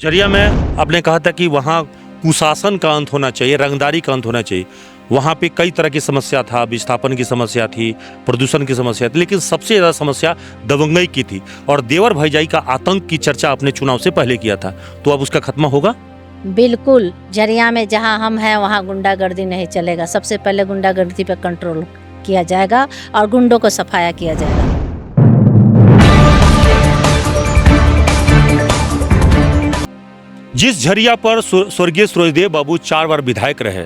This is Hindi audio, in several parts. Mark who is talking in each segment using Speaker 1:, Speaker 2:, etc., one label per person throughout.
Speaker 1: झरिया में आपने कहा था कि वहाँ कुशासन का अंत होना चाहिए, रंगदारी का अंत होना चाहिए। वहाँ पे कई तरह की समस्या था, विस्थापन की समस्या थी, प्रदूषण की समस्या थी, लेकिन सबसे ज़्यादा समस्या दबंगई की थी। और देवर भैजाई का आतंक की चर्चा आपने चुनाव से पहले किया था, तो अब उसका खात्मा होगा?
Speaker 2: बिल्कुल। झरिया में जहां हम हैं वहां गुंडागर्दी नहीं चलेगा। सबसे पहले गुंडागर्दी पर कंट्रोल किया जाएगा और गुंडों को सफाया किया जाएगा।
Speaker 1: जिस झरिया पर स्वर्गीय सूरजदेव बाबू 4 बार विधायक रहे,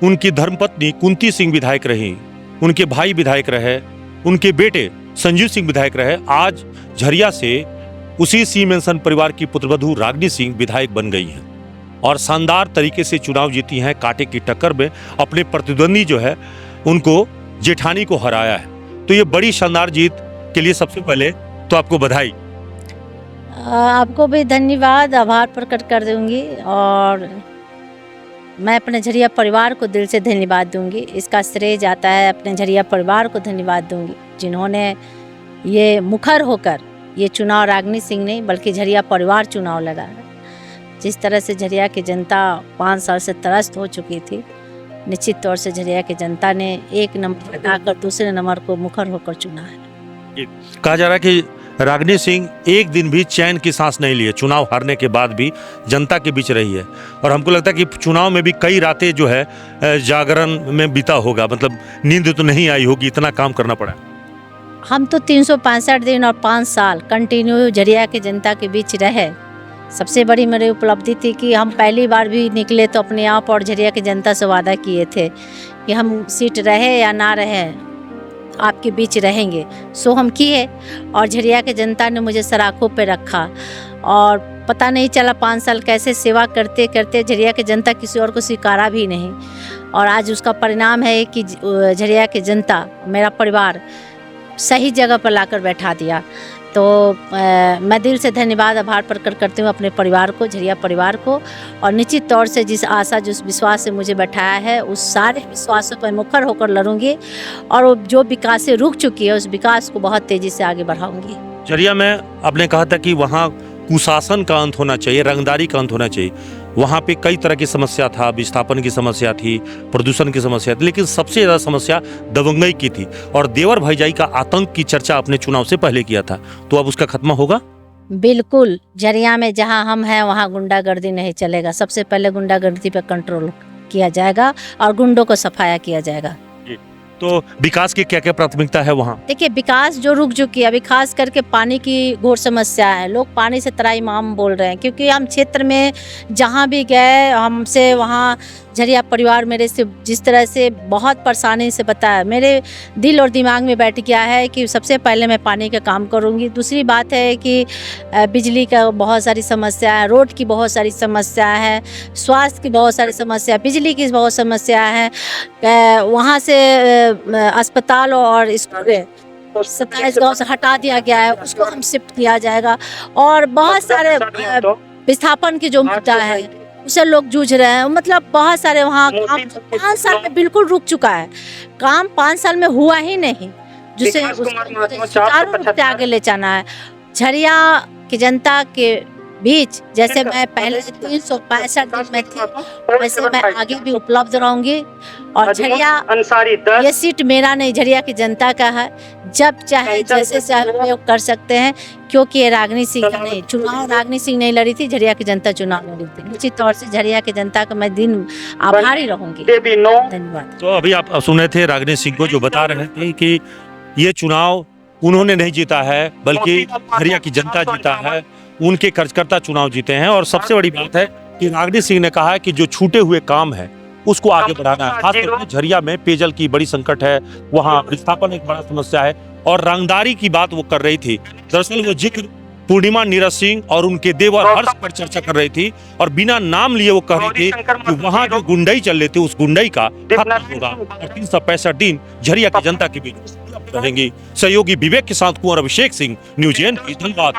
Speaker 1: उनकी धर्मपत्नी कुंती सिंह विधायक रही, उनके भाई विधायक रहे, उनके बेटे संजीव सिंह विधायक रहे, आज झरिया से उसी सी मेंसन परिवार की पुत्रवधू रागिनी सिंह विधायक बन गई हैं और शानदार तरीके से चुनाव जीती हैं। कांटे की टक्कर में अपने प्रतिद्वंदी जो है उनको जेठानी को हराया है। तो ये बड़ी शानदार जीत के लिए सबसे पहले तो आपको बधाई।
Speaker 2: आपको भी धन्यवाद, आभार प्रकट कर दूंगी और मैं अपने झरिया परिवार को दिल से धन्यवाद दूंगी। इसका श्रेय जाता है अपने झरिया परिवार को धन्यवाद दूंगी, जिन्होंने ये मुखर होकर ये चुनाव रागिनी सिंह नहीं बल्कि झरिया परिवार चुनाव लड़ा है। जिस तरह से झरिया की जनता 5 साल से त्रस्त हो चुकी थी, निश्चित तौर से झरिया की जनता ने 1 नंबर हटाकर दूसरे नंबर को मुखर होकर चुना है।
Speaker 1: कहा जा रहा है कि रागिनी सिंह एक दिन भी चैन की सांस नहीं लिए, चुनाव हारने के बाद भी जनता के बीच रही है। और हमको लगता है कि चुनाव में भी कई रातें जो है जागरण में बीता होगा, मतलब नींद तो नहीं आई होगी, इतना काम करना पड़ा।
Speaker 2: हम तो 365 दिन और 5 साल कंटिन्यू झरिया की जनता के बीच रहे। सबसे बड़ी मेरी उपलब्धि थी कि हम पहली बार भी निकले तो अपने आप और झरिया की जनता से वादा किए थे कि हम सीट रहे या ना रहे आपके बीच रहेंगे। सो हम किए और झरिया की जनता ने मुझे सराखों पे रखा और पता नहीं चला 5 साल कैसे सेवा करते करते झरिया की जनता किसी और को स्वीकारा भी नहीं। और आज उसका परिणाम है कि झरिया की जनता, मेरा परिवार सही जगह पर लाकर बैठा दिया। तो मैं दिल से धन्यवाद, आभार प्रकट करती हूँ अपने परिवार को, झरिया परिवार को। और निश्चित तौर से जिस आशा, जिस विश्वास से मुझे बैठाया है, उस सारे विश्वासों पर मुखर होकर लड़ूंगी और जो विकास से रुक चुकी है उस विकास को बहुत तेजी से आगे बढ़ाऊंगी।
Speaker 1: झरिया में आपने कहा था कि वहाँ कुशासन का अंत होना चाहिए, रंगदारी का अंत होना चाहिए। वहाँ पे कई तरह की समस्या था, विस्थापन की समस्या थी, प्रदूषण की समस्या थी, लेकिन सबसे ज़्यादा समस्या दबंगई की थी। और देवर भैजाई का आतंक की चर्चा आपने चुनाव से पहले किया था, तो अब उसका खात्मा होगा?
Speaker 2: बिल्कुल। झरिया में जहां हम हैं वहां गुंडागर्दी नहीं चलेगा। सबसे पहले गुंडागर्दी पर कंट्रोल किया जाएगा और गुंडों को सफाया किया जाएगा।
Speaker 1: तो विकास की क्या क्या प्राथमिकता है वहाँ?
Speaker 2: देखिए, विकास जो रुक चुकी है, अभी खास करके पानी की घोर समस्या है। लोग पानी से त्राहिमाम बोल रहे हैं क्योंकि हम क्षेत्र में जहाँ भी गए हमसे वहाँ झरिया परिवार मेरे से जिस तरह से बहुत परेशानी से बताया, मेरे दिल और दिमाग में बैठ गया है कि सबसे पहले मैं पानी का काम करूँगी। दूसरी बात है कि बिजली का बहुत सारी समस्या है, रोड की बहुत सारी समस्या है, स्वास्थ्य की बहुत सारी समस्या, बिजली की बहुत समस्या है। वहाँ से अस्पताल और स्कूल 27 गाँव से हटा दिया गया है, उसको हम शिफ्ट किया जाएगा। और बहुत सारे विस्थापन की जो मुद्दा है उससे लोग जूझ रहे हैं। मतलब बहुत सारे वहाँ काम 5 साल में बिल्कुल रुक चुका है, काम 5 साल में हुआ ही नहीं, जिसे सुचारू रूप से आगे ले जाना है। झरिया की जनता के बीच जैसे मैं पहले 365 दिन में थी, वैसे मैं आगे भी उपलब्ध रहूंगी। और झरिया ये सीट मेरा नहीं, झरिया की जनता का है। जब चाहे जैसे चाहे उपयोग कर सकते हैं, क्योंकि ये रागिनी सिंह का नहीं, चुनाव रागिनी सिंह नहीं लड़ी थी, झरिया की जनता चुनाव लड़ी थी। निश्चित तौर से झरिया की जनता का मैं दिन आभारी रहूंगी। धन्यवाद।
Speaker 1: तो अभी आप सुने थे रागिनी सिंह को जो बता रहे थे कि ये चुनाव उन्होंने नहीं जीता है बल्कि झरिया की जनता जीता है, उनके कार्यकर्ता चुनाव जीते हैं। और सबसे बड़ी बात है कि रागिनी सिंह ने कहा है कि जो छूटे हुए काम है उसको आगे बढ़ाना है। खासकर झरिया में पेयजल की बड़ी संकट है, वहाँ विस्थापन एक बड़ा समस्या है और रंगदारी की बात वो कर रही थी। दरअसल वो जिक्र पूर्णिमा नीरज सिंह और उनके देवर हर्ष पर चर्चा कर रही थी और बिना नाम लिए वो कह रही थी कि वहाँ जो गुंडई चल रही थी उस गुंडई का खत्म होगा और 365 दिन झरिया की जनता के बीच रहेंगी। सहयोगी विवेक के साथ कुंवर अभिषेक सिंह, न्यूज़ 8। धन्यवाद।